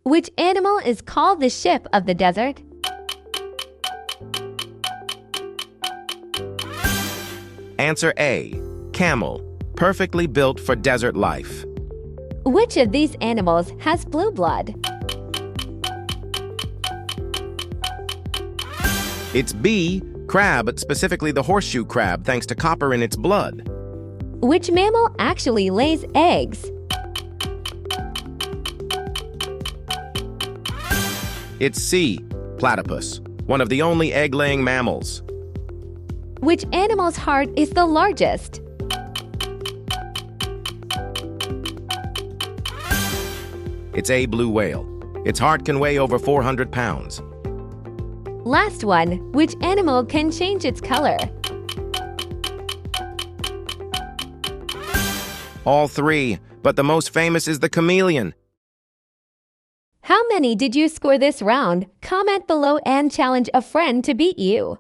Which animal is called the ship of the desert? Answer A. Camel. Perfectly built for desert life. Which of these animals has blue blood? It's B. Crab, specifically the horseshoe crab, thanks to copper in its blood. Which mammal actually lays eggs? It's C. Platypus, one of the only egg-laying mammals. Which animal's heart is the largest? It's A. Blue whale. Its heart can weigh over 400 pounds. Last one, which animal can change its color? All three, but the most famous is the chameleon. How many did you score this round? Comment below and challenge a friend to beat you.